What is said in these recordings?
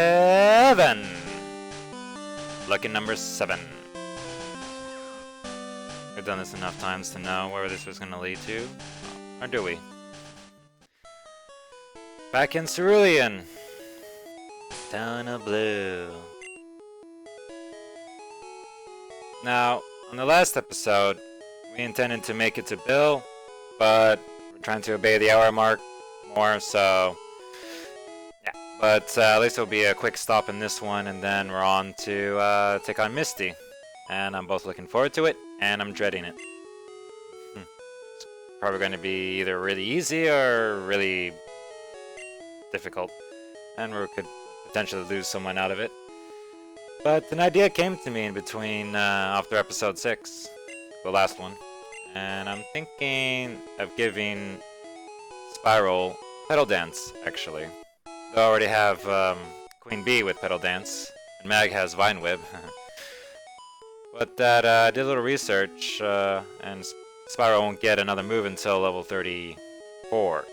7. Lucky number 7. We've done this enough times to know where this was going to lead to. Or do we? Back in Cerulean. Town of Blue. Now, on the last episode, we intended to make it to Bill, but we're trying to obey the hour mark more, so yeah. But at least it'll be a quick stop in this one, and then we're on to take on Misty. And I'm both looking forward to it, and I'm dreading it. It's probably going to be either really easy or really difficult, and we could potentially lose someone out of it. But an idea came to me in between after episode 6, the last one, and I'm thinking of giving Spiral Pedal Dance, actually. I already have Queen Bee with Pedal Dance, and Mag has Vine Whip. But that I did a little research, and Spiral won't get another move until level 34.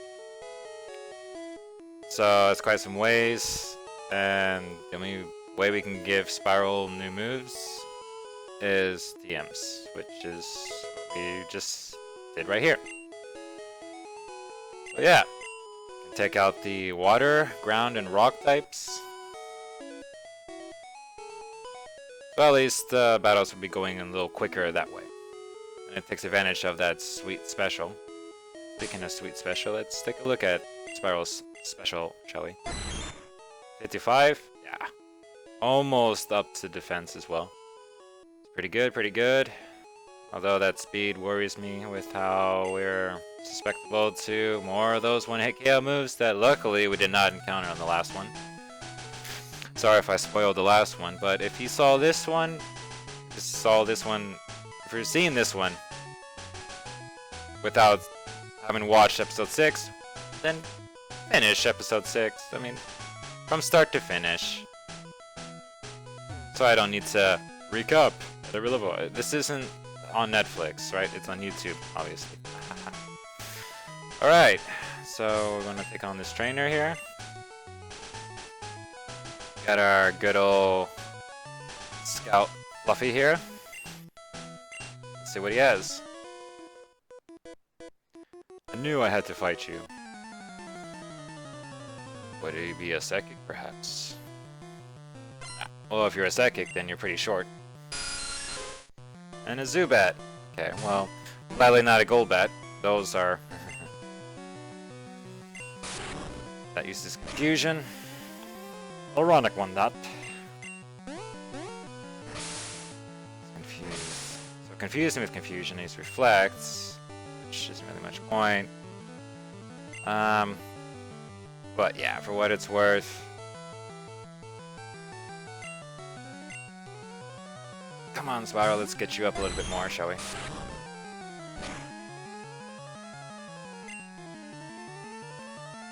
So it's quite some ways, and the only way we can give Spiral new moves is TMs, which is what we just did right here. So yeah, can take out the water, ground, and rock types. So at least battles will be going a little quicker that way. And it takes advantage of that sweet special. Speaking of sweet special, let's take a look at Spiral's special, shall we? 55? Yeah. Almost up to defense as well. Pretty good, pretty good. Although that speed worries me with how we're susceptible to more of those one-hit KO moves that luckily we did not encounter on the last one. Sorry if I spoiled the last one, but if you saw this one, if you're seeing this one without having watched episode 6, then finish episode 6. I mean, from start to finish. So I don't need to recap every level. This isn't on Netflix, right? It's on YouTube, obviously. Alright, so we're gonna take on this trainer here. Got our good old Scout Fluffy here. Let's see what he has. I knew I had to fight you. Would he be a psychic, perhaps? Well, if you're a psychic, then you're pretty short. And a Zubat. Okay, well, gladly not a Golbat. Those are... That uses confusion. Ironic one, that. Confused. So confusing with confusion is reflects, which isn't really much point. But yeah, for what it's worth. Come on, Spiral, let's get you up a little bit more, shall we?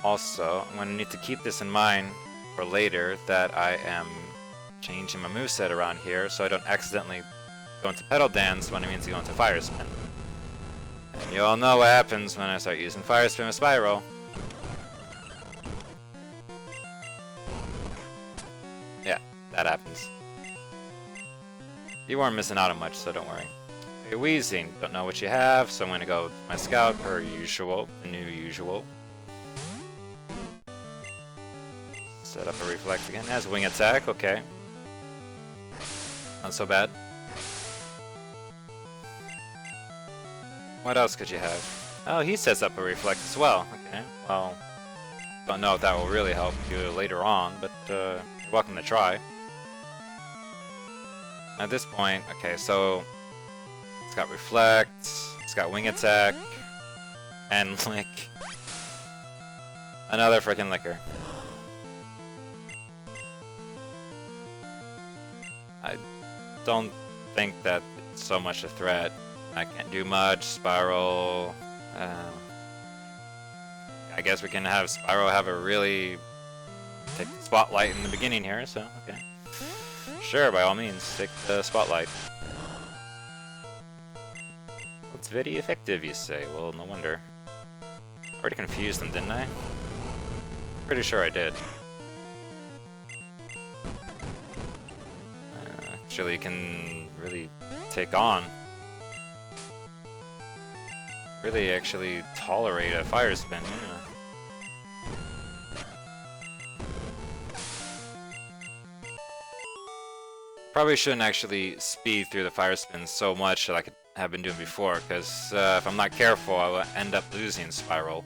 Also, I'm going to need to keep this in mind for later, that I am changing my moveset around here so I don't accidentally go into Pedal Dance when it means to go into Fire Spin. And you all know what happens when I start using Fire Spin with Spiral. Yeah, that happens. You weren't missing out on much, so don't worry. You're wheezing, don't know what you have, so I'm going to go with my Scout per usual, the new usual. Set up a Reflect again. Has Wing Attack, okay. Not so bad. What else could you have? Oh, he sets up a Reflect as well. Okay, well, don't know if that will really help you later on, but you're welcome to try. At this point, okay, so it's got Reflect, it's got Wing Attack, and Lick. Another freaking Licker. I don't think that it's so much a threat. I can't do much. Spiral. I guess we can have Spiral have a really take the spotlight in the beginning here, so okay. Sure, by all means, take the spotlight. It's very effective, you say. Well, no wonder. Already confused them, didn't I? Pretty sure I did. actually can really take on. Really actually tolerate a fire spin, yeah. Probably shouldn't actually speed through the fire spins so much that I could have been doing before, because if I'm not careful, I will end up losing Spiral.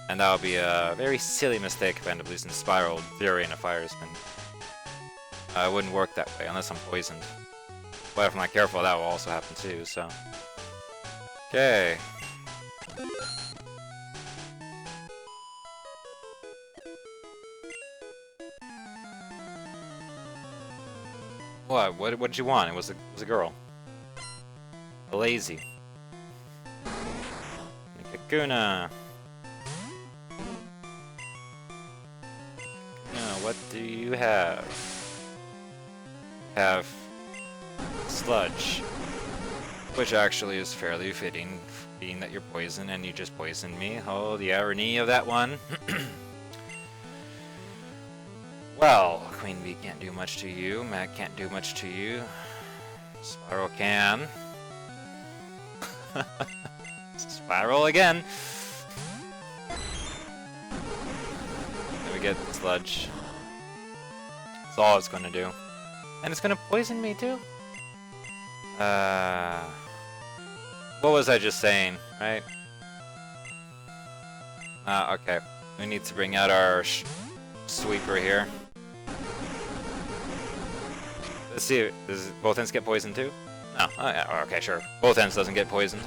And that would be a very silly mistake if I end up losing Spiral during a fire spin. It wouldn't work that way unless I'm poisoned. But if I'm not careful, that will also happen too, so. Okay. What did you want? It was a girl. A lazy. Kakuna. What do you have? Have sludge, which actually is fairly fitting, being that you're poisoned and you just poisoned me. Oh, the irony of that one. Well, Queen Bee can't do much to you. Mag can't do much to you. Spiral can. Spiral again. Then we get sludge. That's all it's gonna do. And it's gonna poison me too? What was I just saying, right? Okay. We need to bring out our sweeper here. Let's see, does both ends get poisoned too? No. Oh, yeah, okay, sure. Both ends doesn't get poisoned.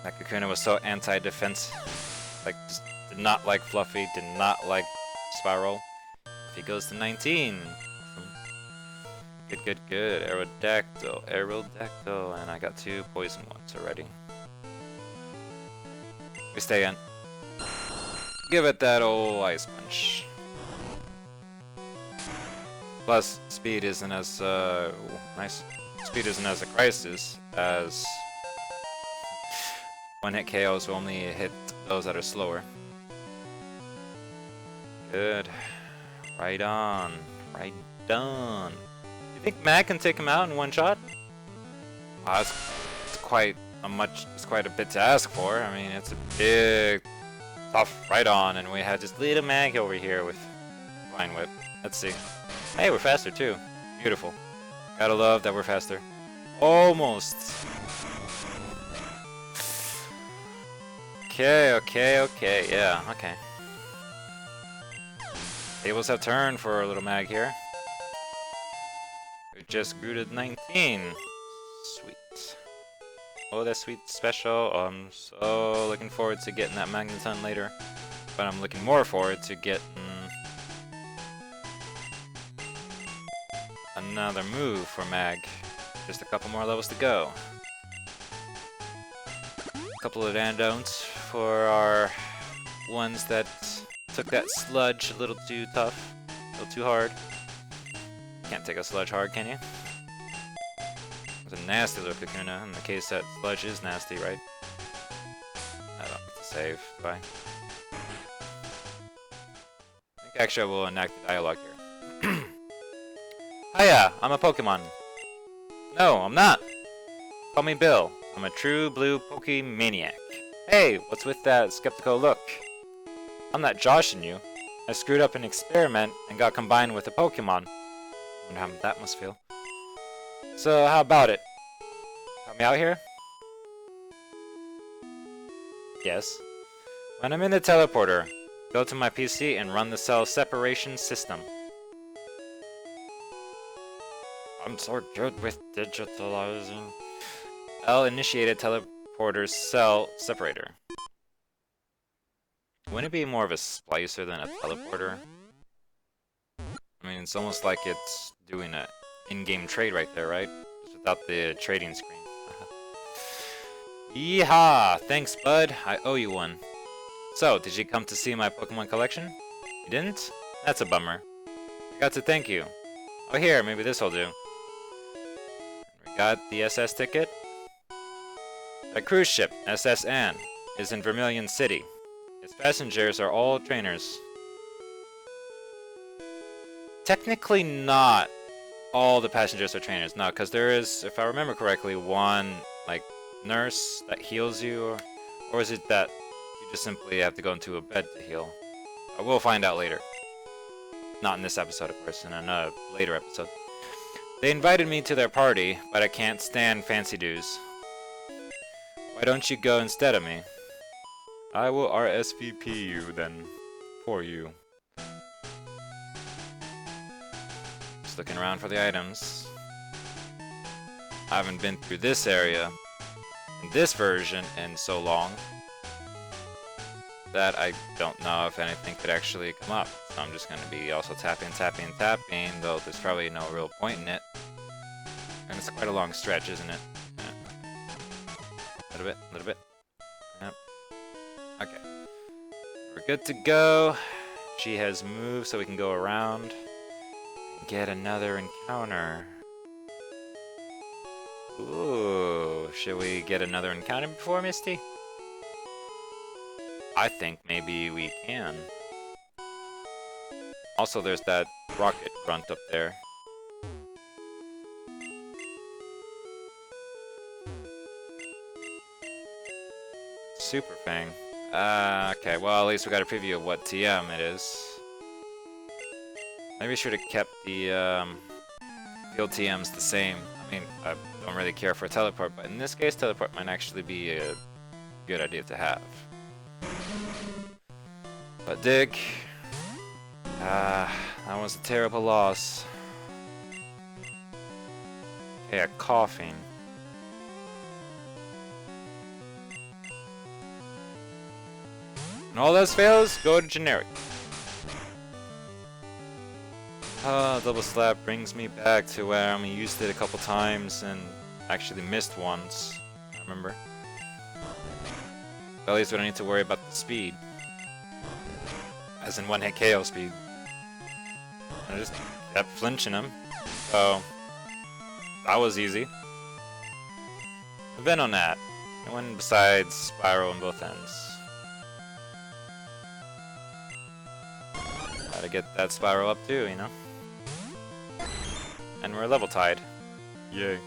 That Kakuna was so anti-defense. Like, just did not like Fluffy, did not like Spiral. If he goes to 19. Good, good, good. Aerodactyl, Aerodactyl, and I got 2 poison ones already. We stay in. Give it that old ice punch. Plus, speed isn't as nice. Speed isn't as a crisis as one-hit KOs will only hit those that are slower. Good. Right on. Right on. You think Mag can take him out in one shot? Wow, it's quite a bit to ask for. I mean, it's a big, tough right on, and we have just little Mag over here with Vine Whip. Let's see. Hey, we're faster too. Beautiful. Gotta love that we're faster. Almost. Okay, yeah, okay. Tables have turned for our little Mag here. We just grew to 19. Sweet. Oh, that's sweet special. I'm so looking forward to getting that Magneton later. But I'm looking more forward to getting another move for Mag. Just a couple more levels to go. A couple of randoms for our ones that took that sludge a little too tough, a little too hard. Can't take a sludge hard, can you? It's a nasty little Kakuna, in the case that sludge is nasty, right? I don't have to save, bye. I think actually I will enact the dialogue here. Hiya, I'm a Pokemon. No, I'm not. Call me Bill. I'm a true blue Pokemaniac. Hey, what's with that skeptical look? I'm not joshing you. I screwed up an experiment and got combined with a Pokemon. I wonder how that must feel. So, how about it? Help me out here? Yes. When I'm in the teleporter, go to my PC and run the cell separation system. I'm so good with digitalizing. L initiated teleporter's cell separator. Wouldn't it be more of a splicer than a teleporter? I mean, it's almost like it's doing an in-game trade right there, right? Just without the trading screen. Yeehaw! Thanks, bud. I owe you one. So, did you come to see my Pokemon collection? You didn't? That's a bummer. I got to thank you. Oh, here, maybe this'll do. We got the SS ticket. The cruise ship, SS Anne, is in Vermilion City. Its passengers are all trainers. Technically not all the passengers are trainers. No, because there is, if I remember correctly, one, like, nurse that heals you, or is it that you just simply have to go into a bed to heal? We'll find out later. Not in this episode, of course, in a later episode. They invited me to their party, but I can't stand fancy dues. Why don't you go instead of me? I will RSVP you then. For you. Just looking around for the items. I haven't been through this area, in this version, in so long that I don't know if anything could actually come up. So I'm just going to be also tapping, though there's probably no real point in it. And it's quite a long stretch, isn't it? Yeah. A little bit. Yep. Okay. We're good to go. She has moved so we can go around and get another encounter. Ooh, should we get another encounter before, Misty? I think maybe we can. Also, there's that rocket grunt up there. Super Fang. Okay, well, at least we got a preview of what TM it is. Maybe we should have kept the field TMs the same. I mean, I don't really care for teleport, but in this case, teleport might actually be a good idea to have. But Dick, that was a terrible loss. Okay, a coughing. And all else fails, go to generic. Double slap brings me back to where I used it a couple times and actually missed once. I remember. At least we don't need to worry about the speed. As in one hit KO speed. I just kept flinching him. So that was easy. Then on that, I went besides spiral on both ends. Gotta get that spiral up too, you know? And we're level tied. Yay.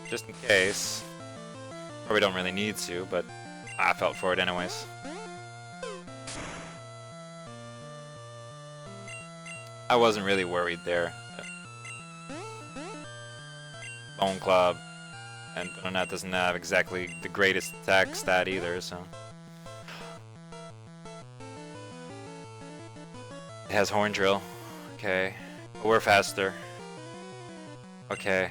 Just in case. Probably don't really need to, but I felt for it anyways. I wasn't really worried there. Bone Club. And Banana doesn't have exactly the greatest attack stat either, so... It has Horn Drill. Okay. But we're faster. Okay.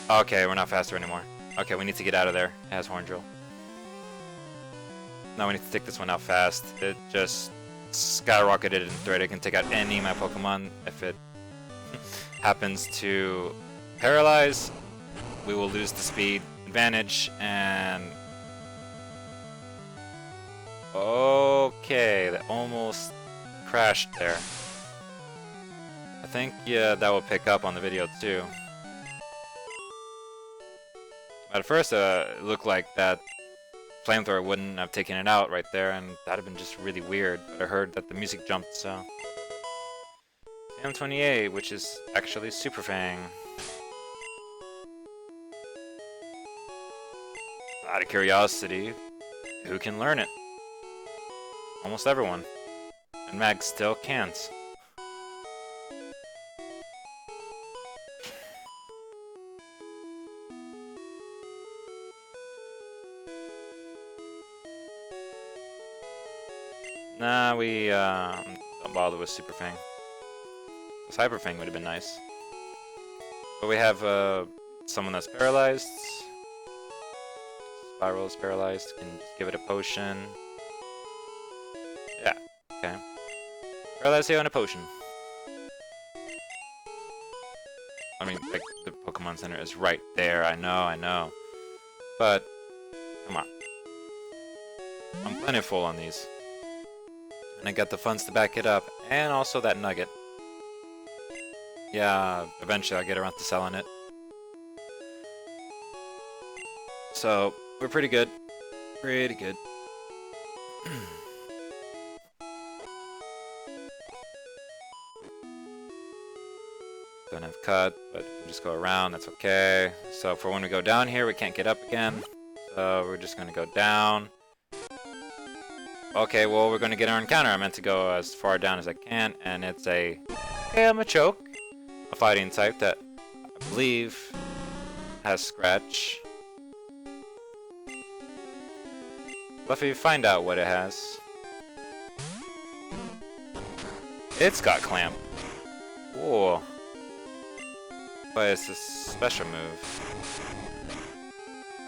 Okay, we're not faster anymore. Okay, we need to get out of there. It has Horn Drill. Now we need to take this one out fast. It just skyrocketed in threat. It can take out any of my Pokemon. If it happens to paralyze, we will lose the speed advantage and... Okay, that almost crashed there. I think, yeah, that will pick up on the video too. At first, it looked like that flamethrower wouldn't have taken it out right there, and that'd have been just really weird. But I heard that the music jumped, so... M28, which is actually Super Fang. Out of curiosity, who can learn it? Almost everyone. And Mag still can't. Nah, we don't bother with Super Fang. Cyber Fang would have been nice. But we have someone that's paralyzed. Spiral is paralyzed. Can just give it a potion. Yeah, okay. Paralyze here on a potion. I mean, like, the Pokemon Center is right there. I know. But, come on. I'm plentiful on these. And I got the funds to back it up. And also that nugget. Yeah, eventually I'll get around to selling it. So, we're pretty good. Pretty good. shortcut, but we just go around, that's okay. So for when we go down here, we can't get up again. So we're just gonna go down. Okay, well, we're gonna get our encounter. I meant to go as far down as I can, and it's a Machoke, a fighting type that I believe has Scratch. Fluffy, find out what it has. It's got Clamp. Whoa. But it's a special move.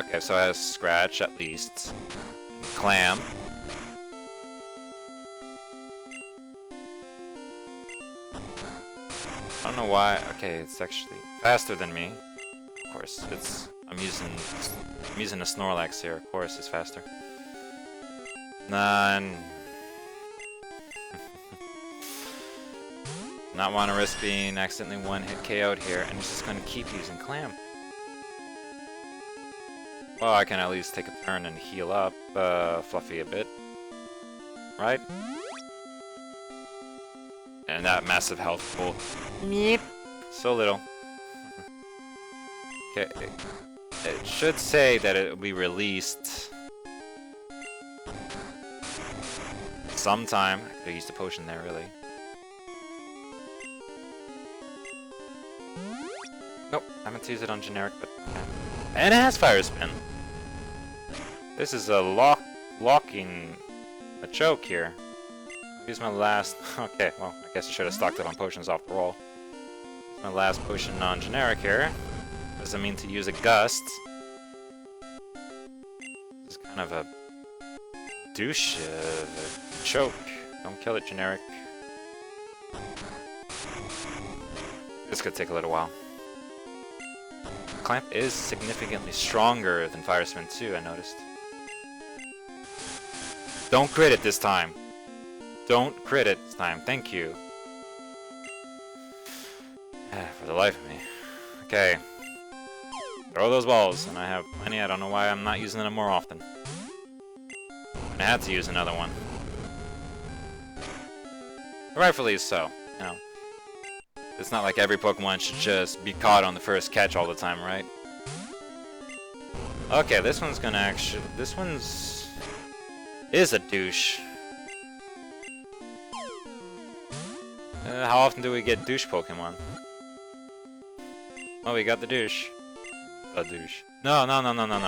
Okay, so it has Scratch at least. Clamp. I don't know why. Okay, it's actually faster than me. Of course, I'm using a Snorlax here. Of course, it's faster. None. Not want to risk being accidentally one-hit KO'd here, and it's just going to keep using Clamp. Well, I can at least take a turn and heal up Fluffy a bit. Right? And that massive health pool. Meep. So little. Okay. It should say that it will be released sometime. I could have used a potion there, really. Nope, I meant to use it on generic, but okay. And it has Fire Spin. This is a locking a choke here. Use my last. Okay, well, I guess I should have stocked it on potions off the roll. Use my last potion on generic here. Doesn't mean to use a gust. This is kind of a douche a choke. Don't kill it, generic. This could take a little while. Clamp is significantly stronger than Fire Spin too, I noticed. Don't crit it this time. Don't crit it this time. Thank you. For the life of me. Okay. Throw those balls, and I have plenty. I don't know why I'm not using them more often. I had to use another one. Rightfully so. You know, it's not like every Pokemon should just be caught on the first catch all the time, right? Okay, this one's gonna actually. This one's is a douche. How often do we get douche Pokemon? Oh, we got the douche. A douche. No.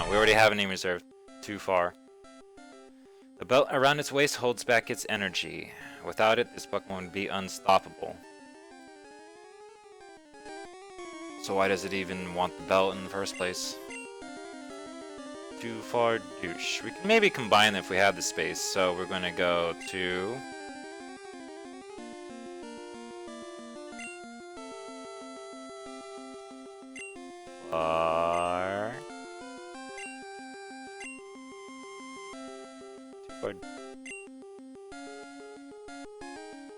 We already have a name reserved. Too far. The belt around its waist holds back its energy. Without it, this Pokemon would be unstoppable. So why does it even want the belt in the first place? Too far douche. We can maybe combine if we have the space. So we're gonna go to...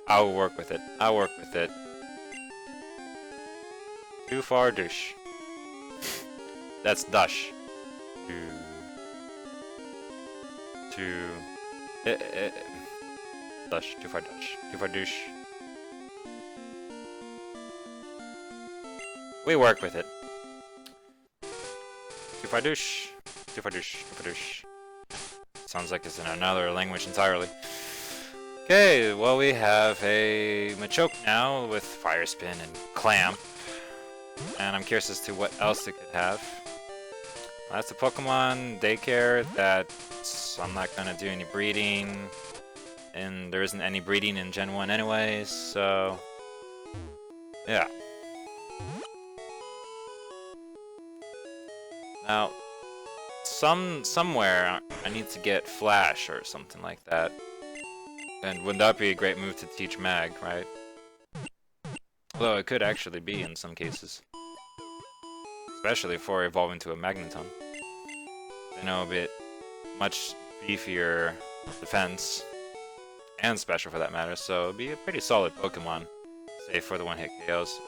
I'll work with it. I'll work with it. Too far douche. That's dush. Dush. Too far dush. Too far douche. We work with it. Too far douche. Too far douche. Too far douche. Sounds like it's in another language entirely. Okay, well we have a Machoke now with Fire Spin and Clamp. And I'm curious as to what else it could have. That's a Pokemon daycare that I'm not gonna do any breeding. And there isn't any breeding in Gen 1 anyways, so... yeah. Now, somewhere I need to get Flash or something like that. And wouldn't that be a great move to teach Mag, right? Although it could actually be in some cases. Especially for evolving to a Magneton. They know a bit much beefier defense. And special for that matter, so it'd be a pretty solid Pokemon. Save for the one-hit KOs.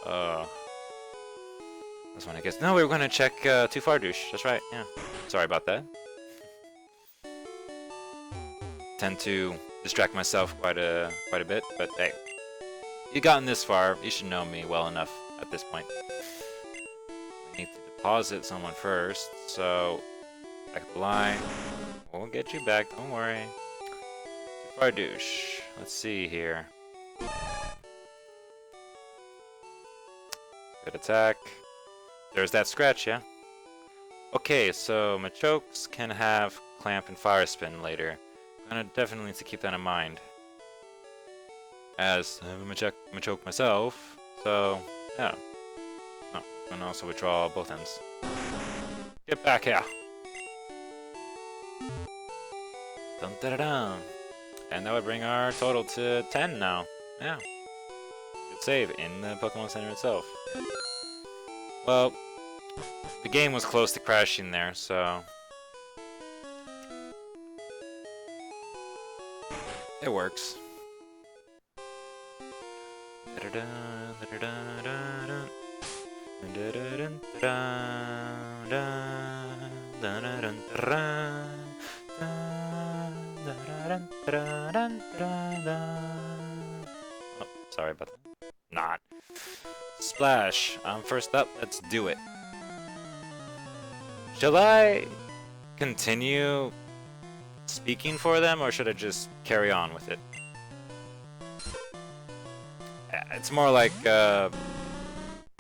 That's when I guess. No, we were gonna check Too Far Douche. That's right, yeah. Sorry about that. Tend to distract myself quite a bit, but hey, you've gotten this far. You should know me well enough at this point. deposit someone first, so back the line. We'll get you back, don't worry. Bardouche. Let's see here. Good attack. There's that scratch, yeah? Okay, so Machokes can have Clamp and Fire Spin later. I'm gonna definitely need to keep that in mind. As I'm a Machoke myself, so yeah. Oh, and also withdraw both ends. Get back here! Dun da da dun. And that would bring our total to 10 now. Yeah. Good save in the Pokemon Center itself. Well, the game was close to crashing there, so it works. Oh, sorry about that. Not. Splash. First up, let's do it. Shall I continue speaking for them, or should I just carry on with it? It's more like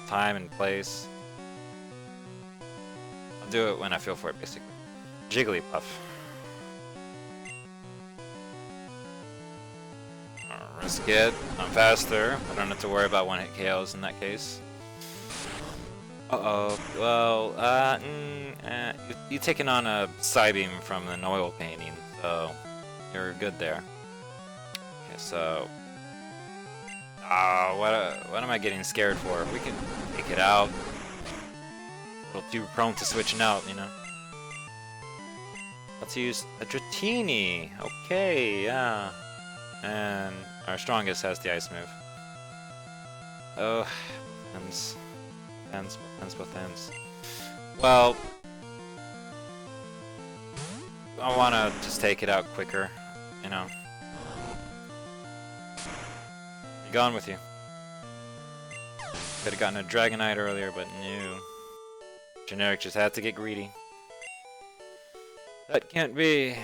time and place. I'll do it when I feel for it, basically. Jigglypuff. Risk it. I'm faster. I don't have to worry about one-hit KOs in that case. Uh-oh. Well, you're taking on a Psybeam from an oil painting, so you're good there. Okay, so... what am I getting scared for? We can take it out. A little too prone to switching out, you know? Let's use a Dratini. Okay, yeah. And our strongest has the ice move. Oh, ends. Both ends. Well, I want to just take it out quicker, you know. Be gone with you. Could have gotten a Dragonite earlier, but no. Generic just had to get greedy. That can't be.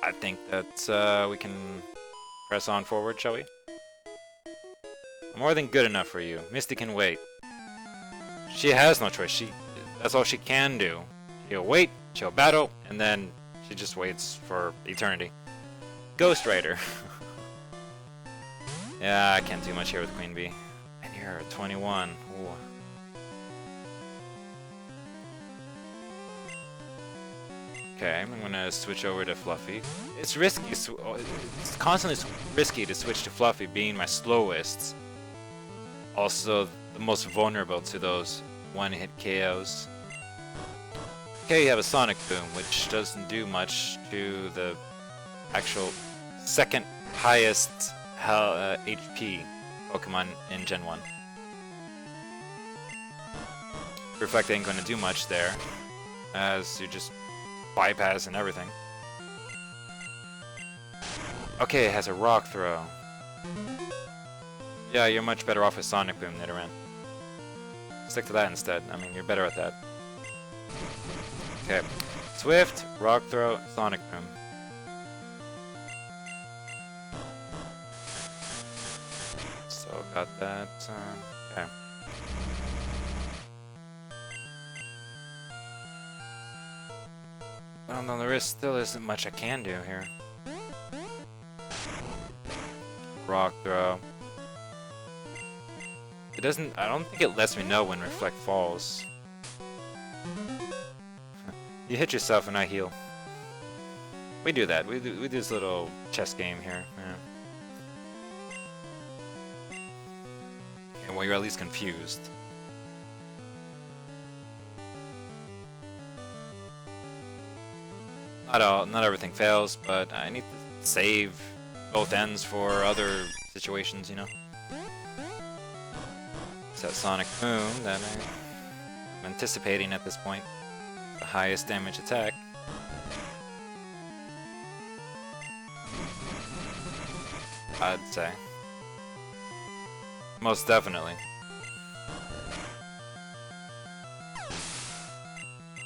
I think that we can press on forward, shall we? I'm more than good enough for you. Misty can wait. She has no choice. That's all she can do. She'll wait, she'll battle, and then she just waits for eternity. Ghost Rider. Yeah, I can't do much here with Queen Bee. And you're at 21. Ooh. Okay, I'm gonna switch over to Fluffy. It's risky. It's constantly risky to switch to Fluffy, being my slowest. Also, the most vulnerable to those one-hit KOs. Okay, you have a Sonic Boom, which doesn't do much to the actual second highest HP Pokemon in Gen 1. Reflect ain't gonna do much there, as you just bypass and everything. Okay, it has a Rock Throw. Yeah, you're much better off with Sonic Boom, Nidoran. Stick to that instead. I mean, you're better at that. Okay. Swift, Rock Throw, Sonic Boom. So, got that. Okay. Well, no, there still isn't much I can do here. Rock Throw. It doesn't. I don't think it lets me know when Reflect falls. You hit yourself and I heal. We do that. We do this little chess game here. Yeah. And well, you're at least confused. Not everything fails, but I need to save both ends for other situations, you know. It's that Sonic Boom that I'm anticipating at this point. The highest damage attack. I'd say. Most definitely.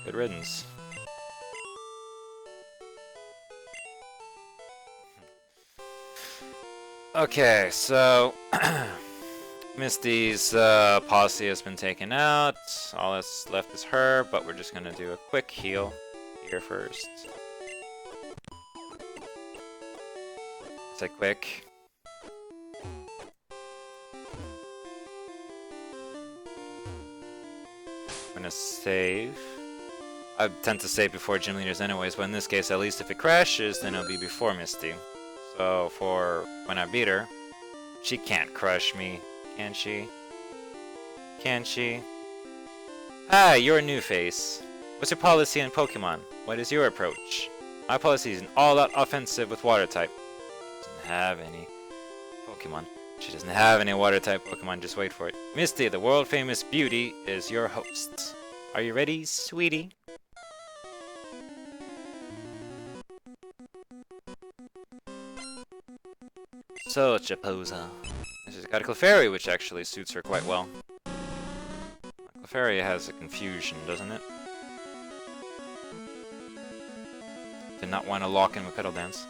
Good riddance. Okay, so Misty's posse has been taken out. All that's left is her, but we're just gonna do a quick heal here first. Say quick. I'm gonna save. I tend to save before gym leaders anyways, but in this case, at least if it crashes, then it'll be before Misty. So for when I beat her, she can't crush me, can she? Can she? Hi, you're a new face. What's your policy on Pokemon? What is your approach? My policy is an all-out offensive with water type. Doesn't have any Pokemon. She doesn't have any water type Pokemon, just wait for it. Misty, the world famous beauty, is your host. Are you ready, sweetie? Such a poser. She's got a Clefairy, which actually suits her quite well. Clefairy has a confusion, doesn't it? Did not want to lock in with Petal Dance.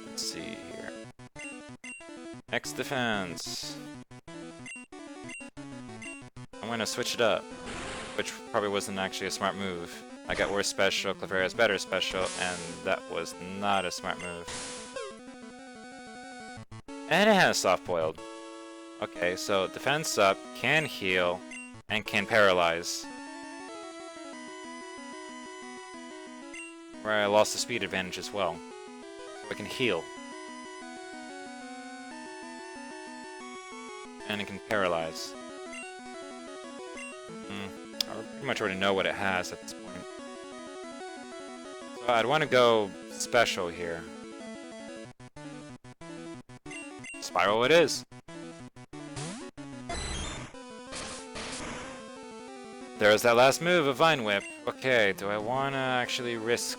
Let's see here. Next defense. I'm gonna switch it up, which probably wasn't actually a smart move. I got worse special, Clefairy has better special, and that was not a smart move. And it has soft boiled. Okay, so defense up, can heal, and can paralyze. Where I lost the speed advantage as well. So I can heal. And it can paralyze. I pretty much already know what it has at this point. So I'd want to go special here. Spiral it is. There's that last move of Vine Whip. Okay, do I want to actually risk...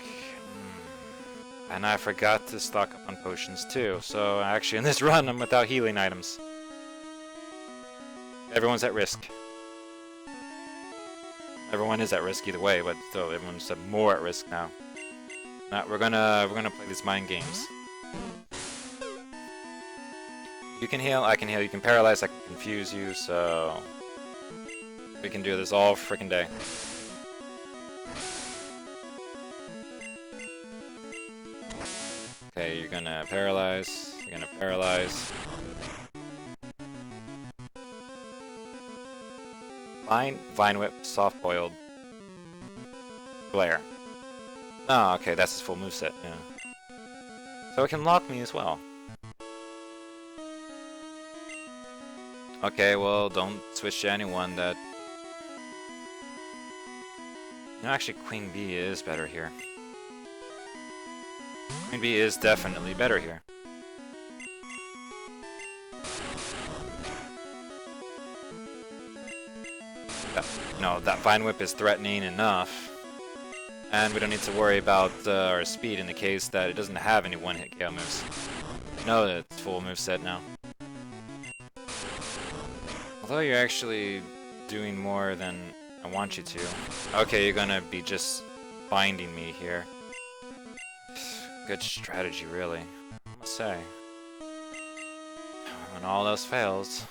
And I forgot to stock up on potions too, so actually in this run I'm without healing items. Everyone's at risk. Everyone is at risk either way, but still everyone's more at risk now. Now we're gonna play these mind games. You can heal, I can heal, you can paralyze, I can confuse you, so we can do this all freaking day. Okay, you're gonna paralyze, you're gonna paralyze. Vine Whip, soft boiled. Glare. Oh, okay, that's his full moveset, yeah. So it can lock me as well. Okay, well, don't switch to anyone that... No, actually, Queen Bee is better here. Queen Bee is definitely better here. No, that Vine Whip is threatening enough. And we don't need to worry about our speed in the case that it doesn't have any one-hit KO moves. No, it's full moveset now. Although you're actually doing more than I want you to. Okay, you're gonna be just binding me here. Good strategy, really. I must say. When all else fails,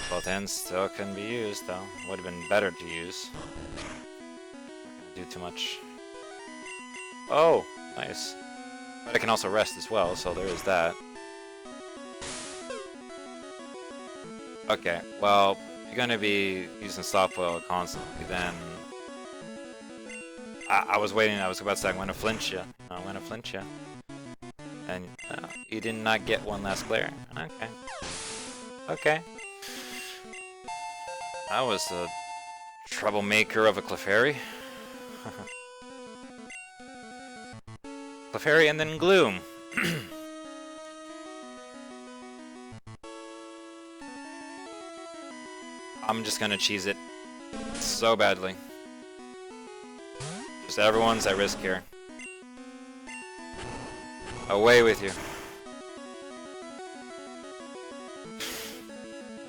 both ends still can be used, though. Would have been better to use. Not gonna do too much. Oh, nice. But I can also rest as well, so there is that. Okay, well, you're gonna be using soft boil constantly, then... I was waiting, I was about to say I'm gonna flinch you. I'm gonna flinch you. And you did not get one last glare. Okay. Okay. That was a troublemaker of a Clefairy. Clefairy and then Gloom. I'm just gonna cheese it so badly. Just everyone's at risk here. Away with you.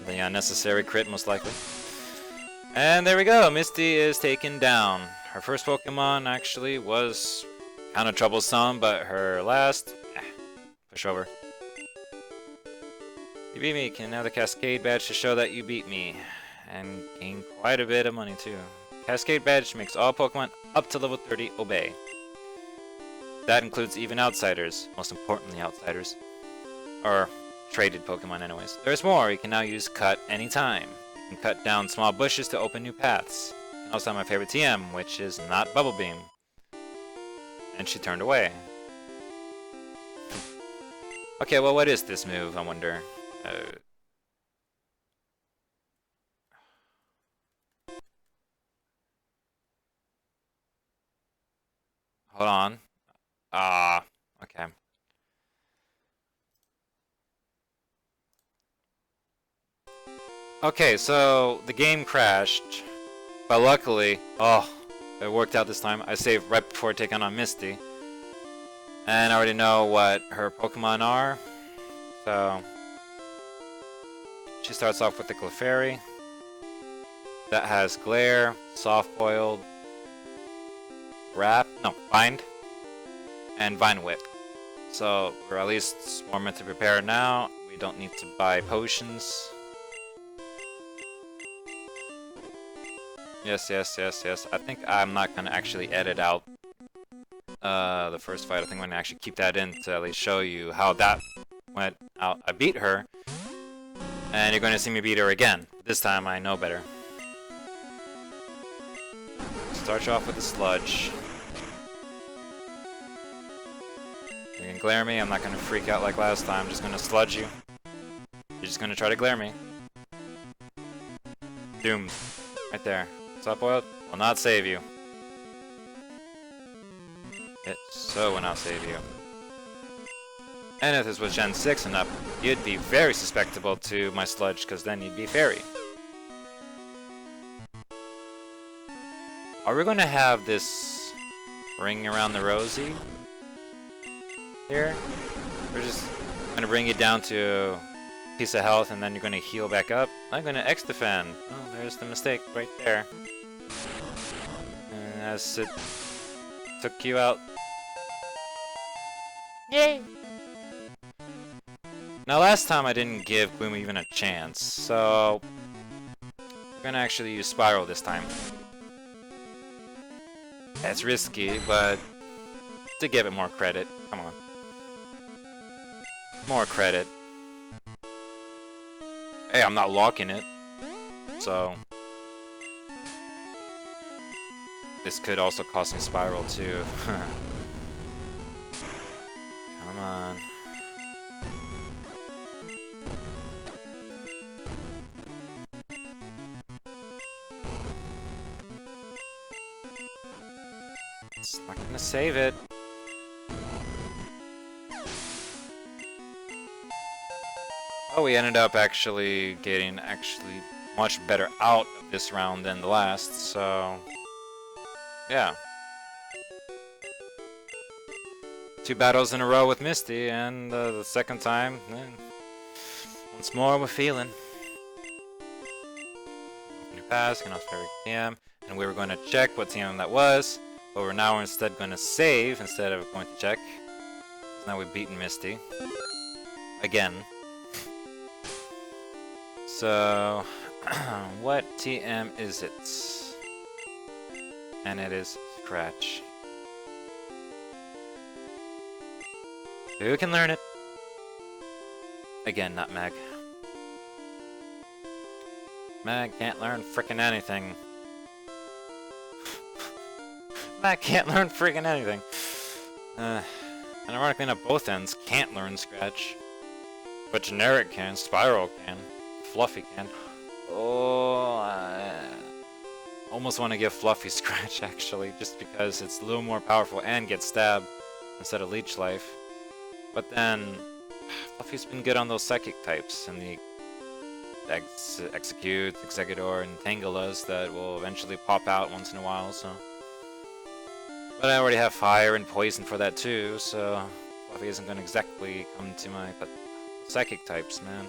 The unnecessary crit, most likely. And there we go, Misty is taken down. Her first Pokemon actually was kind of troublesome, but her last, push over. You beat me, can have the Cascade badge to show that you beat me. And gain quite a bit of money too. Cascade badge makes all Pokemon up to level 30 obey. That includes even outsiders, most importantly outsiders. Or traded Pokemon anyways. There's more, you can now use cut anytime. You can cut down small bushes to open new paths. And also my favorite TM, which is not Bubble Beam. And she turned away. Okay, well what is this move, I wonder? Hold on. Okay. Okay, so the game crashed, but luckily, it worked out this time. I saved right before taking on Misty. And I already know what her Pokemon are. So she starts off with the Clefairy. That has Glare, Soft Boiled, Bind, and Vine Whip. So we're at least more meant to prepare now. We don't need to buy potions. Yes. I think I'm not gonna actually edit out the first fight. I think I'm gonna actually keep that in to at least show you how that went out. I beat her, and you're gonna see me beat her again. This time I know better. Start you off with the Sludge. You can glare me, I'm not gonna freak out like last time. I'm just gonna sludge you. You're just gonna try to glare me. Doomed. Right there. Soft Boiled will not save you. It so will not save you. And if this was Gen 6 and up, you'd be very susceptible to my Sludge, because then you'd be Fairy. Are we gonna have this ring around the rosy here? We're just gonna bring you down to a piece of health and then you're gonna heal back up. I'm gonna X-Defend. Oh, there's the mistake right there. And as it took you out. Yay! Now last time I didn't give Gloom even a chance, so we're gonna actually use Spiral this time. It's risky, but to give it more credit. Come on. More credit. Hey, I'm not locking it. So this could also cost me Spiral too. Come on. It's not gonna save it. Oh, we ended up actually getting much better out of this round than the last, so yeah. 2 battles in a row with Misty, and the second time, once more we're feeling. New pass, can also carry TM, and we were going to check what TM that was, but we're now instead going to save instead of going to check. Now we've beaten Misty. Again. So, what TM is it? And it is Scratch. Who can learn it? Again, not Mag. Mag can't learn frickin' anything. Mag can't learn frickin' anything. And ironically enough, both ends can't learn Scratch. But Generic can, Spiral can. Fluffy can. Oh, I almost want to give Fluffy Scratch actually, just because it's a little more powerful and gets stabbed instead of Leech Life. But then, Fluffy's been good on those Psychic types, and the Execute, Exeggutor, and Tangulas that will eventually pop out once in a while, so. But I already have Fire and Poison for that too, so Fluffy isn't going to exactly come to my Psychic types, man.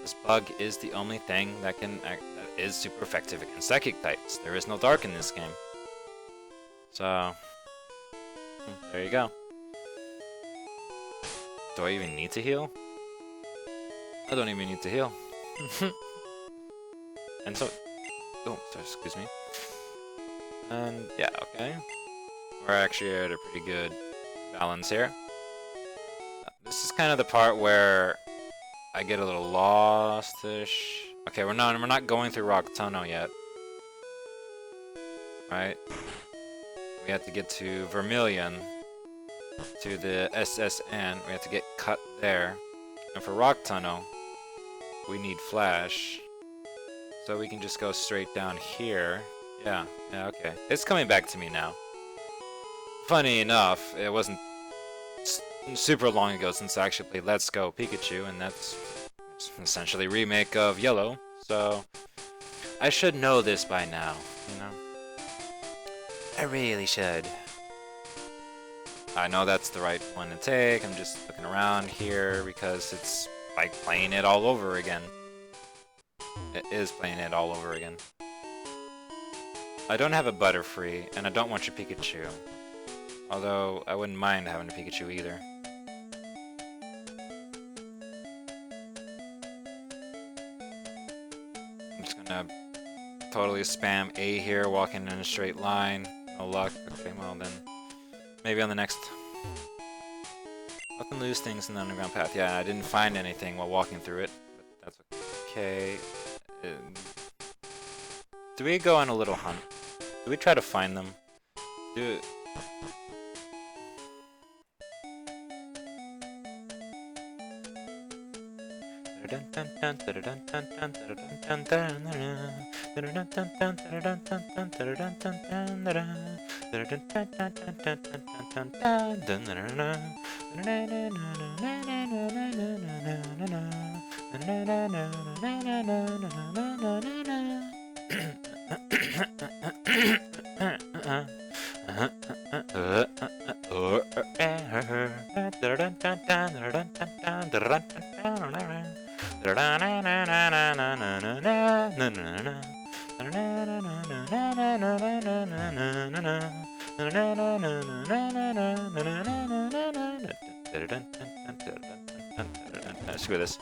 this bug is the only thing that is super effective against psychic types. There is no dark in this game. So, there you go. Do I even need to heal? I don't even need to heal. And so, oh, sorry, excuse me. And yeah, okay. We're actually at a pretty good balance here. This is kind of the part where I get a little lost-ish. Okay, we're not going through Rock Tunnel yet. Right? We have to get to Vermilion, to the SSN. We have to get cut there. And for Rock Tunnel, we need Flash. So we can just go straight down here. Yeah, okay. It's coming back to me now. Funny enough, it wasn't super long ago since I actually played Let's Go Pikachu, and that's essentially a remake of Yellow. So I should know this by now, you know? I really should. I know that's the right one to take. I'm just looking around here because it's like playing it all over again. It is playing it all over again. I don't have a Butterfree, and I don't want your Pikachu. Although, I wouldn't mind having a Pikachu either. I'm just gonna totally spam A here, walking in a straight line. No luck. Okay, well then, maybe on the next. Often lose things in the underground path. Yeah, I didn't find anything while walking through it, but that's okay. Do we go on a little hunt? Do we try to find them? Do. Screw this.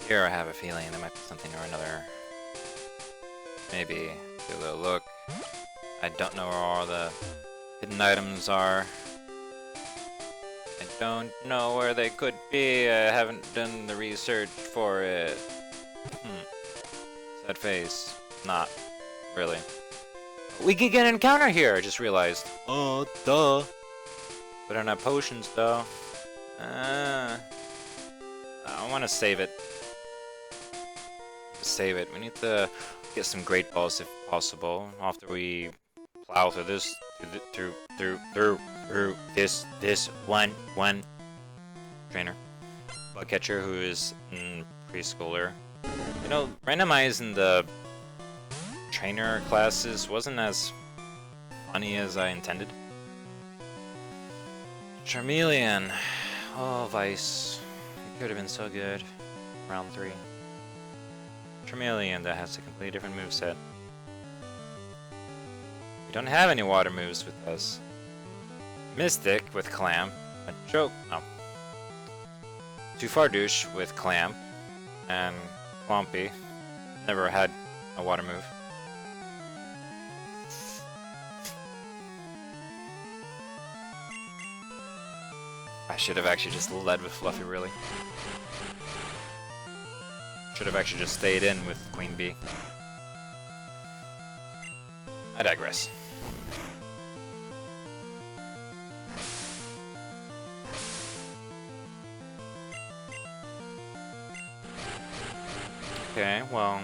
Here I have a feeling there might be something or another. Maybe do a little look. I don't know where all the hidden items are. I don't know where they could be. I haven't done the research for it. Sad face. Not really. We could get an encounter here, I just realized. Oh, duh. We don't have potions, though. I want to save it. Save it. We need to get some great balls if possible after we plow through this, through this one trainer, bug catcher who is preschooler. You know, randomizing the trainer classes wasn't as funny as I intended. Charmeleon. Oh, Vice. It could have been so good. Round 3. Charmeleon that has a completely different moveset. We don't have any water moves with us. Mystic with Clamp. A joke. No. Tufardouche with Clamp. And Clumpy. Never had a water move. I should have actually just led with Fluffy, really. Should have actually just stayed in with Queen Bee. I digress. Okay, well,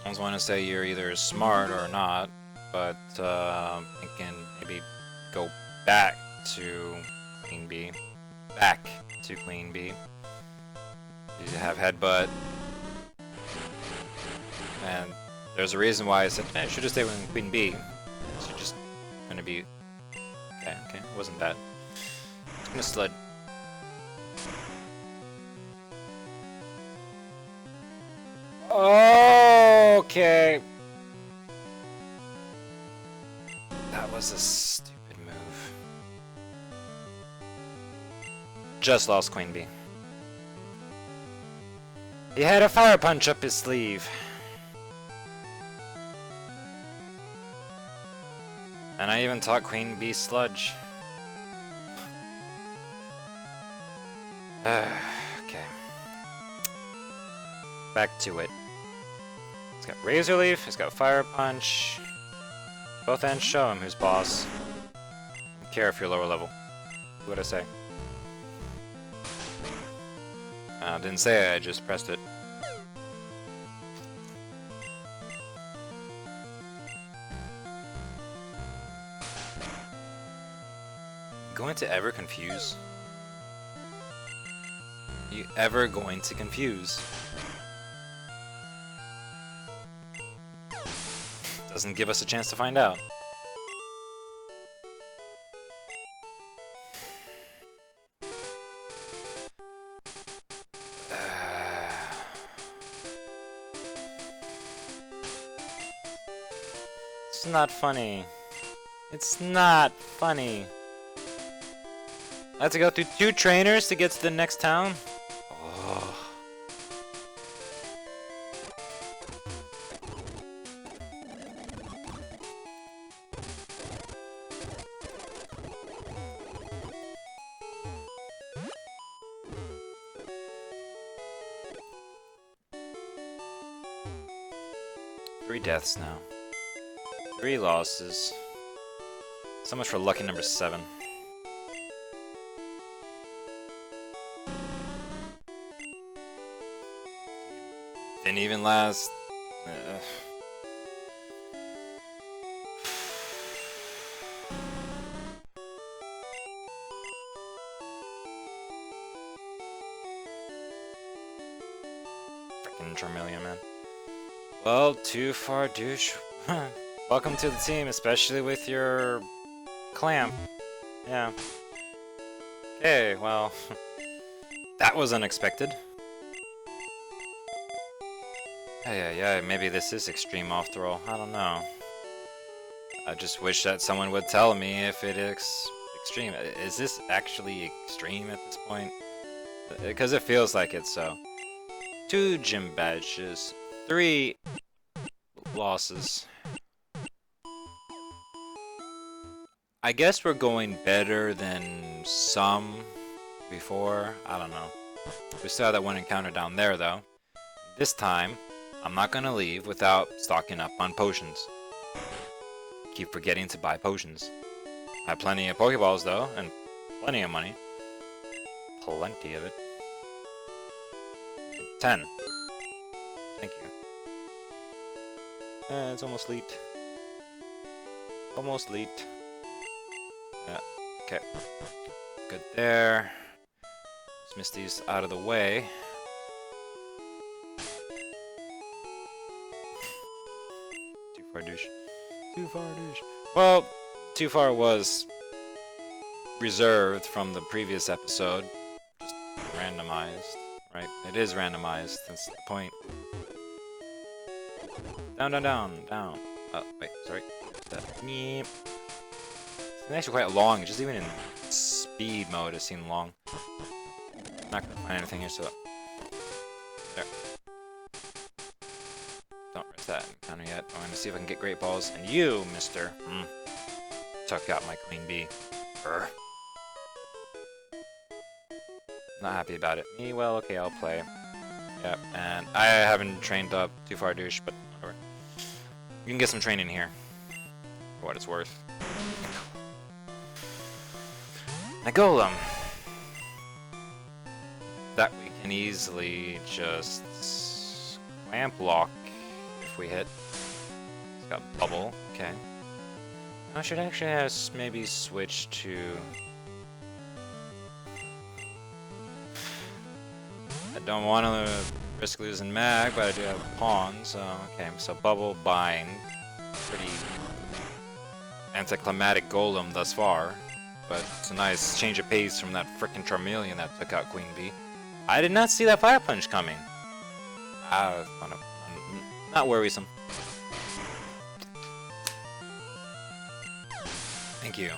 I was want to say you're either smart or not, but I'm thinking maybe go back to Queen Bee. Back to Queen Bee. You have headbutt. And there's a reason why I said, I should have stayed with Queen B. So you're just gonna be... Okay, it wasn't bad. I'm gonna sled. Okay. That was a stupid move. Just lost Queen B. He had a fire punch up his sleeve. And I even taught Queen B sludge. Okay. Back to it. He's got Razor Leaf, he's got Fire Punch. Both ends show him who's boss. Don't care if you're lower level. What'd I say? Didn't say it, I just pressed it. Going to ever confuse? You ever going to confuse? Doesn't give us a chance to find out. It's not funny. It's not funny. I have to go through 2 trainers to get to the next town? Oh. Three deaths now. 3 losses. So much for lucky number 7. Didn't even last. Frickin' Charmeleon, man. Well, too far, douche. Welcome to the team, especially with your clamp. Yeah. Okay, well, that was unexpected. Yeah, maybe this is extreme off the roll. I don't know. I just wish that someone would tell me if it is extreme. Is this actually extreme at this point? Because it feels like it, so. 2 gym badges. 3 losses. I guess we're going better than some before. I don't know. We still have that one encounter down there, though. This time, I'm not gonna leave without stocking up on potions. Keep forgetting to buy potions. I have plenty of Pokeballs though, and plenty of money. Plenty of it. 10. Thank you. It's almost late. Almost late. Yeah, okay. Good there. Let's miss these out of the way. Douche. Too far, douche. Well, too far was reserved from the previous episode. Just randomized, right? It is randomized. That's the point. Down, down, down, down. Oh, wait, sorry. It's actually quite long. Just even in speed mode, it seemed long. I'm not gonna find anything here, so there. Don't rest that encounter yet. I'm gonna see if I can get Great Balls. And you, mister, took out my Queen Bee. Urgh. Not happy about it. Me, well, okay, I'll play. Yep, and I haven't trained up too far, douche, but whatever. You can get some training here. For what it's worth. A Golem. That we can easily just clamp block if we hit. It's got bubble, okay. I should actually have maybe switch to a don't want to risk losing mag, but I do have a pawn, so okay. So bubble bind, pretty anticlimactic golem thus far, but it's a nice change of pace from that frickin' Charmeleon that took out Queen Bee. I did not see that fire punch coming. Not worrisome. Thank you.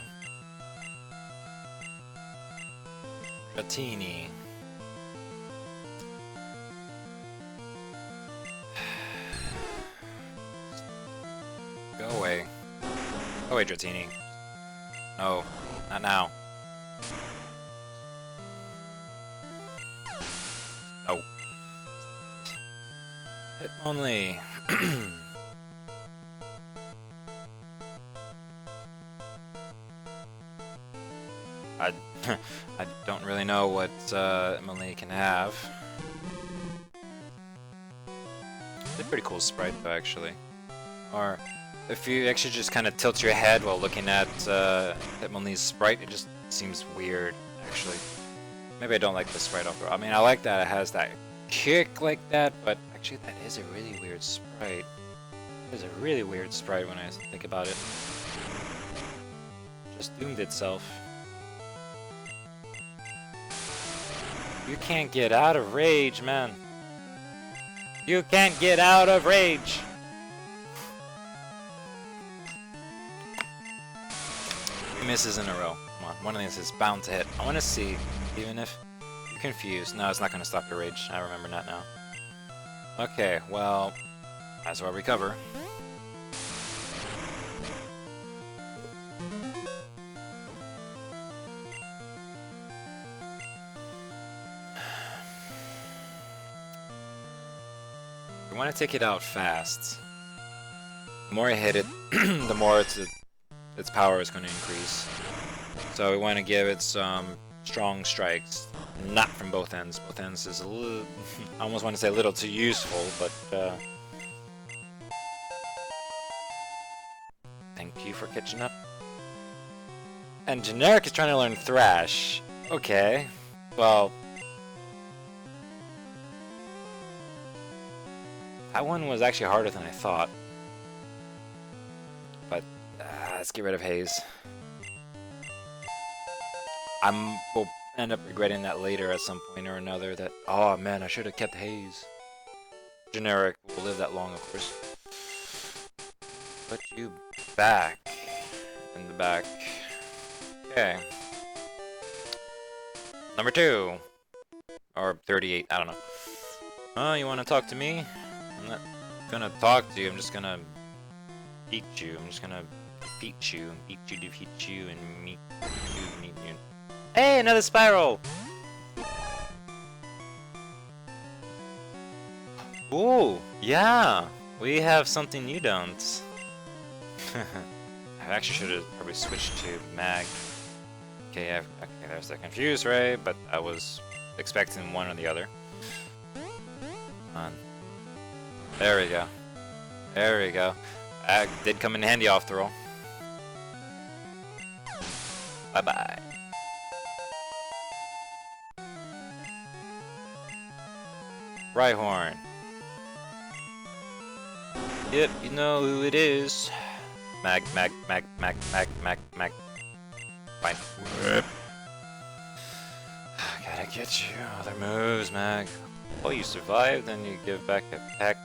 Dratini. Go away. Go away, Dratini. No, not now. No. Hit only. I don't really know what Emily can have. It's a pretty cool sprite though, actually. Or if you actually just kind of tilt your head while looking at Emily's sprite, it just seems weird, actually. Maybe I don't like the sprite overall. I mean, I like that it has that kick like that, but actually that is a really weird sprite. It is a really weird sprite when I think about it. Just doomed itself. You can't get out of rage, man. You can't get out of rage. 3 misses in a row. Come on, one of these is bound to hit. I want to see, even if you're confused. No, it's not going to stop your rage. I remember that now. Okay, well, might as well recover. You want to take it out fast. The more I hit it, the more its power is going to increase. So we want to give it some strong strikes, not from both ends. Both ends is a little, I almost want to say a little too useful, but thank you for catching up. And Generic is trying to learn Thrash. Okay, well, that one was actually harder than I thought. But let's get rid of Haze. We'll end up regretting that later at some point or another. That, oh man, I should have kept Haze. Generic will live that long, of course. Put you back in the back. Okay. Number 2. Or 38, I don't know. Oh, you want to talk to me? I'm not gonna talk to you, I'm just gonna beat you. I'm just gonna beat you, defeat you, and meet you. Hey, another spiral! Ooh, yeah! We have something you don't. I actually should have probably switched to Mag. Okay, okay, there's the confused ray, but I was expecting one or the other. Come on. There we go. There we go. That did come in handy off the roll. Bye-bye. Rhyhorn. Yep, you know who it is. Mag. Fine. Gotta get you. Other moves, Mag. Oh, you survived, then you give back a peck.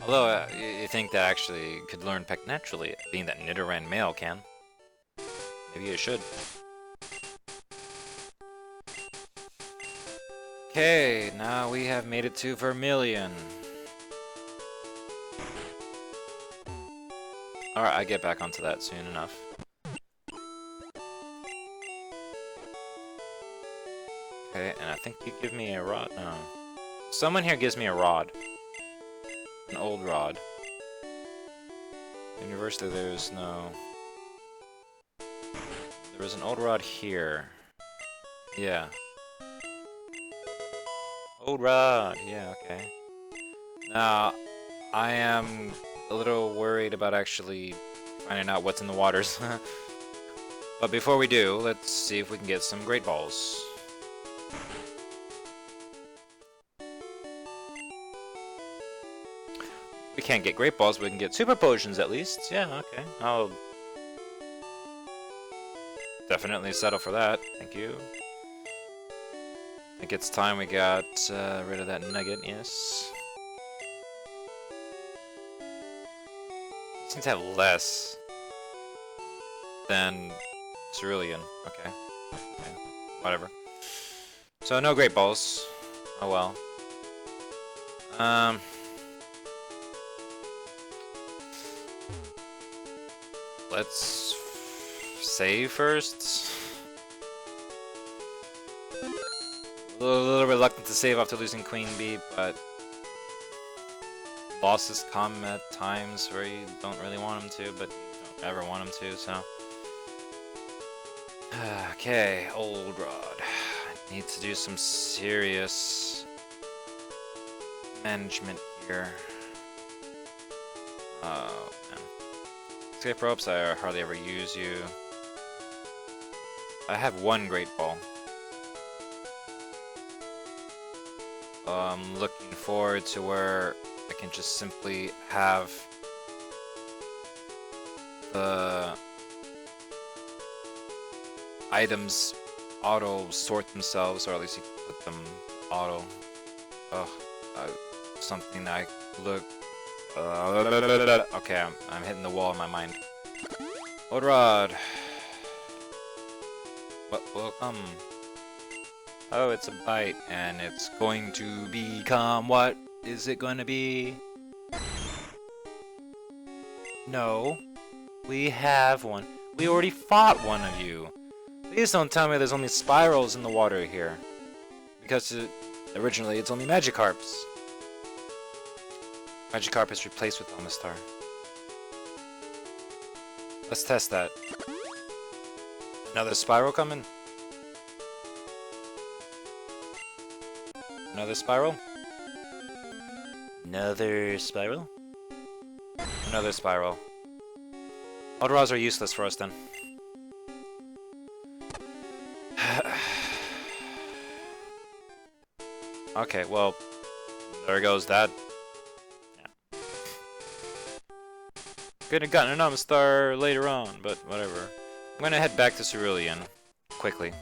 Although, you think that actually could learn peck naturally, being that Nidoran male can. Maybe you should. Okay, now we have made it to Vermilion. Alright, I get back onto that soon enough. Okay, and I think you give me a rod. No. Someone here gives me a rod. An old rod. Universally, there's no... There was an old rod here. Yeah. Old rod! Yeah, okay. Now, I am a little worried about actually finding out what's in the waters. But before we do, let's see if we can get some Great Balls. We can't get Great Balls, but we can get Super Potions at least. Yeah, okay. I'll definitely settle for that. Thank you. I think it's time we got rid of that nugget, yes. Seems to have less than Cerulean. Okay. Whatever. So no Great Balls. Oh well. Let's save first. A little reluctant to save after losing Queen Bee, but bosses come at times where you don't really want them to, but you don't ever want them to, so. Okay, Old Rod. I need to do some serious management here. Oh, man. Escape ropes, I hardly ever use you. I have one Great Ball. I'm looking forward to where I can just simply have the items auto sort themselves, or at least you can put them auto. Something I look. Okay, I'm hitting the wall in my mind. Old Rod. What will come? Oh, it's a bite, and it's going to become what is it going to be? No, we have one. We already fought one of you. Please don't tell me there's only spirals in the water here, because originally it's only Magikarps. Magikarp is replaced with Amistar. Let's test that. Another spiral coming? Another spiral? Another spiral? Another spiral. Odoras are useless for us then. Okay, well, there goes that. Yeah. Could have gotten an Amistar later on, but whatever. I'm gonna head back to Cerulean quickly.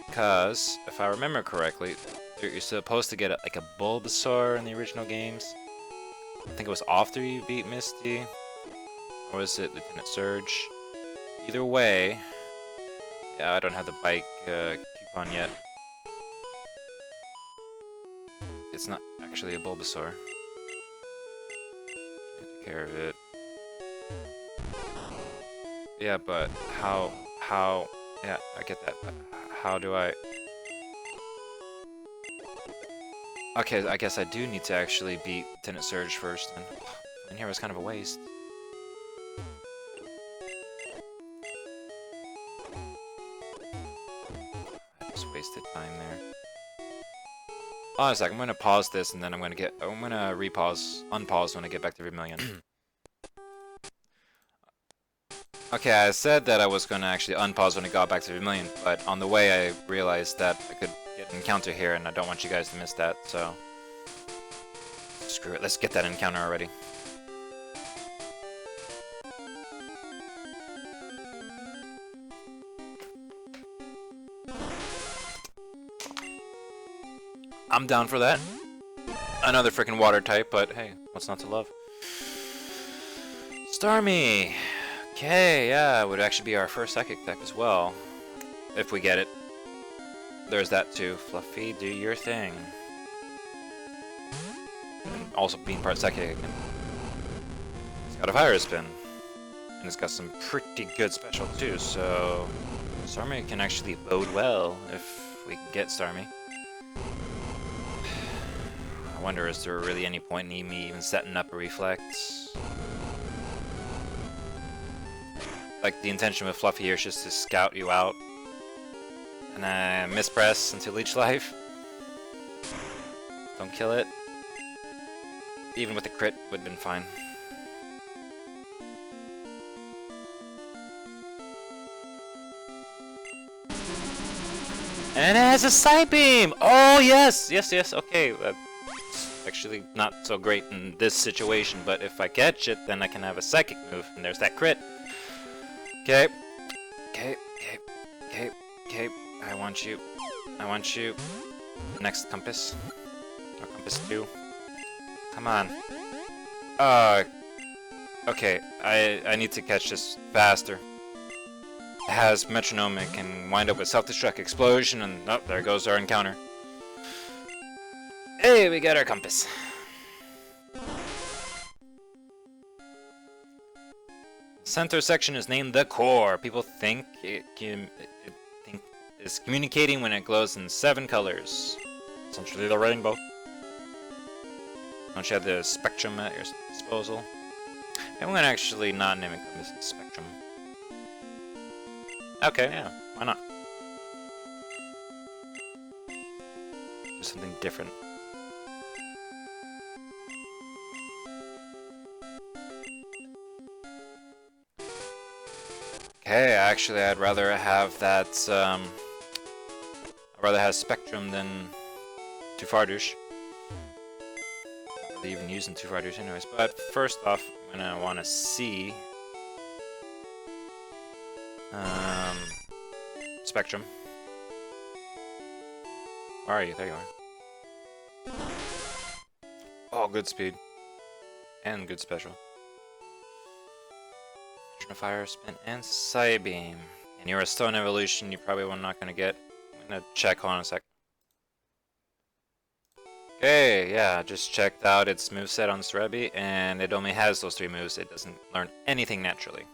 Because, if I remember correctly, you're supposed to get like a Bulbasaur in the original games. I think it was after you beat Misty. Or was it Lieutenant Surge? Either way, yeah, I don't have the bike coupon yet. It's not actually a Bulbasaur. Take care of it. Yeah, but how, yeah, I get that, but how do I... Okay, I guess I do need to actually beat Lieutenant Surge first, and here was kind of a waste. I just wasted time there. Oh, a sec, I'm gonna pause this and then I'm gonna unpause when I get back to Vermilion. Okay, I said that I was gonna actually unpause when I got back to Vermilion, but on the way I realized that I could get an encounter here and I don't want you guys to miss that, so... Screw it, let's get that encounter already. I'm down for that. Another freaking water type, but hey, what's not to love? Starmie! Okay, yeah, it would actually be our first psychic deck as well. If we get it. There's that too. Fluffy, do your thing. And also being part psychic again. It's got a Fire Spin. And it's got some pretty good special too, so... Starmie can actually bode well if we can get Starmie. I wonder, is there really any point in me even setting up a Reflex? Like, the intention with Fluffy here is just to scout you out. And then mispress into Leech Life. Don't kill it. Even with the crit, would have been fine. And it has a side beam! Oh, yes! Yes, yes, okay. It's actually not so great in this situation, but if I catch it, then I can have a psychic move, and there's that crit. Okay. Okay, okay, okay, okay. I want you. I want you. Next compass. Or compass 2. Come on. Okay, I need to catch this faster. It has metronome, it can wind up with self-destruct explosion, and oh, there goes our encounter. Hey, we got our compass. Center section is named the core. People think it is communicating when it glows in 7 colors. Essentially the rainbow. Don't you have the spectrum at your disposal? I'm gonna actually not name it compass, spectrum. Okay, yeah, why not? Do something different. Okay, actually I'd rather have that, I'd rather have spectrum than too far douche. Not really even using too far douche anyways, but first off, I'm gonna wanna see spectrum. Where are you? There you are. Oh, good speed. And good special. Fire, spin, and side beam. And you're a stone evolution, you probably are not gonna get. I'm gonna check on a sec. Okay, yeah, just checked out its moveset on Cerebi, and it only has those 3 moves. It doesn't learn anything naturally.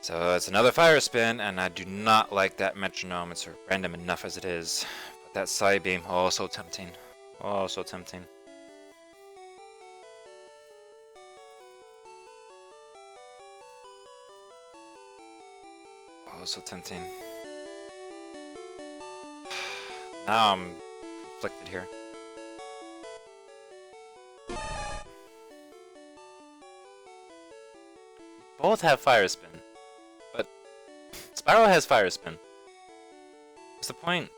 So it's another fire spin, and I do not like that metronome. It's random enough as it is. But that side beam, oh, so tempting. Oh, so tempting. Oh, so tempting. Now I'm conflicted here. Both have fire spin, but Spiral has fire spin. What's the point?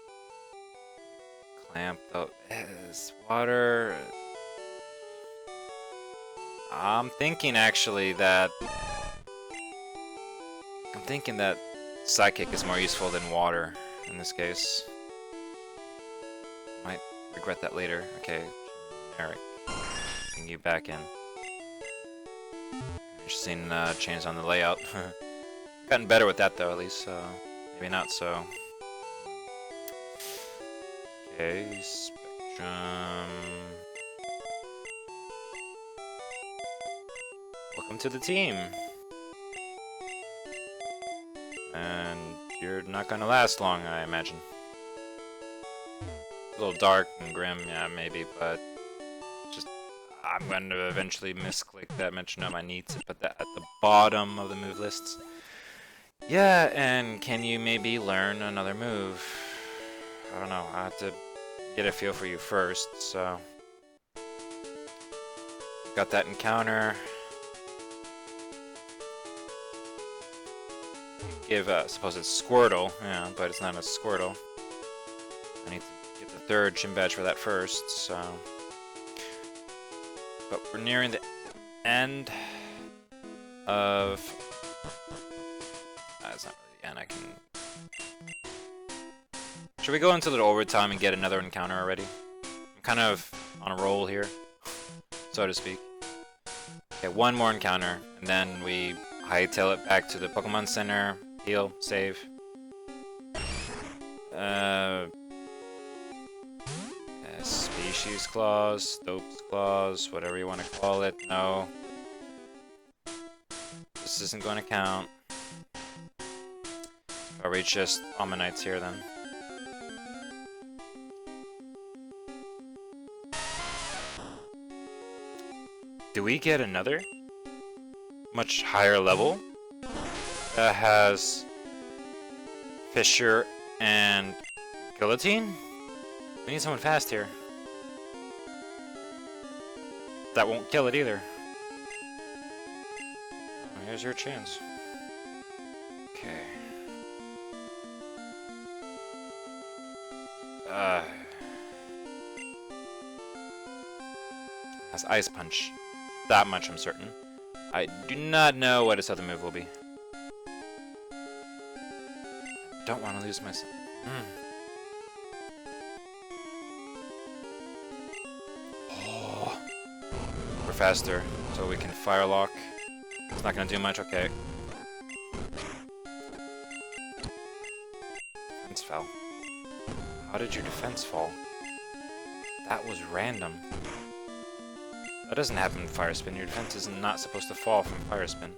Clamp though is water. I'm thinking actually that Psychic is more useful than water in this case. Might regret that later. Okay, generic. Bring you back in. Interesting change on the layout. Gotten better with that though, at least. So maybe not so. Okay, spectrum. Welcome to the team. And you're not gonna last long, I imagine. A little dark and grim, yeah, maybe, but just I'm going to eventually misclick that metronome. I need to put that at the bottom of the move lists. Yeah, and can you maybe learn another move? I don't know. I have to get a feel for you first, so got that encounter. Give, suppose it's Squirtle, yeah, but it's not a Squirtle. I need to get the 3rd gym badge for that first, so. But we're nearing the end of. It's not really the end. I can. Should we go into the overtime and get another encounter already? I'm kind of on a roll here, so to speak. Okay, 1 more encounter, and then we hightail it back to the Pokemon Center. Heal, save. Species clause, Dope's clause, whatever you want to call it. No. This isn't going to count. Are we just Ammonites here then? Do we get another? Much higher level? That has Fissure and Guillotine? We need someone fast here. That won't kill it either. Well, here's your chance. Okay. Has Ice Punch. That much I'm certain. I do not know what his other move will be. I don't want to lose myself. Oh. We're faster, so we can Fire Lock. It's not gonna do much, okay. Defense fell. How did your defense fall? That was random. That doesn't happen in Fire Spin. Your defense is not supposed to fall from Fire Spin.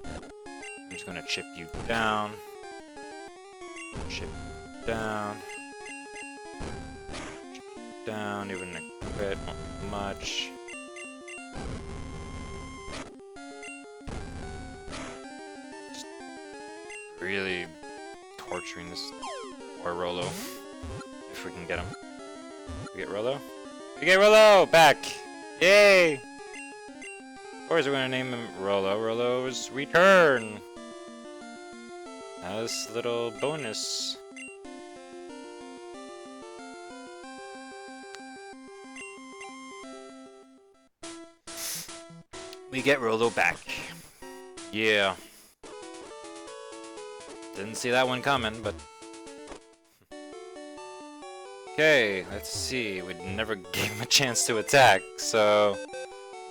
I'm just gonna chip you down. Chip you down. Chip you down, even a crit, not much. Just really torturing this poor Rolo. If we can get him. We get Rolo? We get Rolo! Back! Yay! Of course we're gonna name him Rolo. Rolo's return! Nice little bonus. We get Rolo back. Yeah. Didn't see that one coming, but... Okay, let's see. We never gave him a chance to attack, so...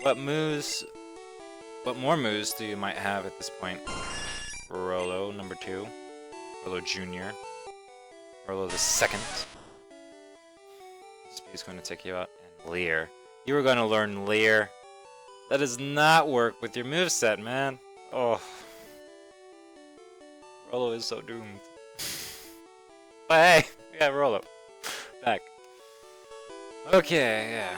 What more moves do you might have at this point? Rolo, number 2. Rolo Jr. Rolo the 2nd. Speed's going to take you out. And Leer. You were going to learn Leer. That does not work with your moveset, man. Oh. Rolo is so doomed. But hey, we got Rolo. Back. Okay, yeah.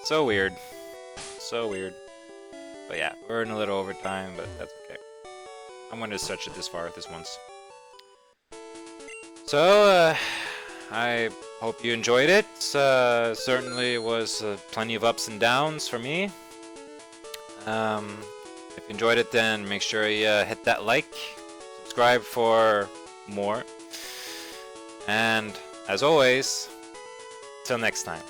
So weird. So weird. But yeah, we're in a little overtime, but that's okay. I'm going to stretch it this far, this once. So, I hope you enjoyed it. Certainly was plenty of ups and downs for me. If you enjoyed it, then make sure you hit that like, subscribe for more. And, as always, till next time.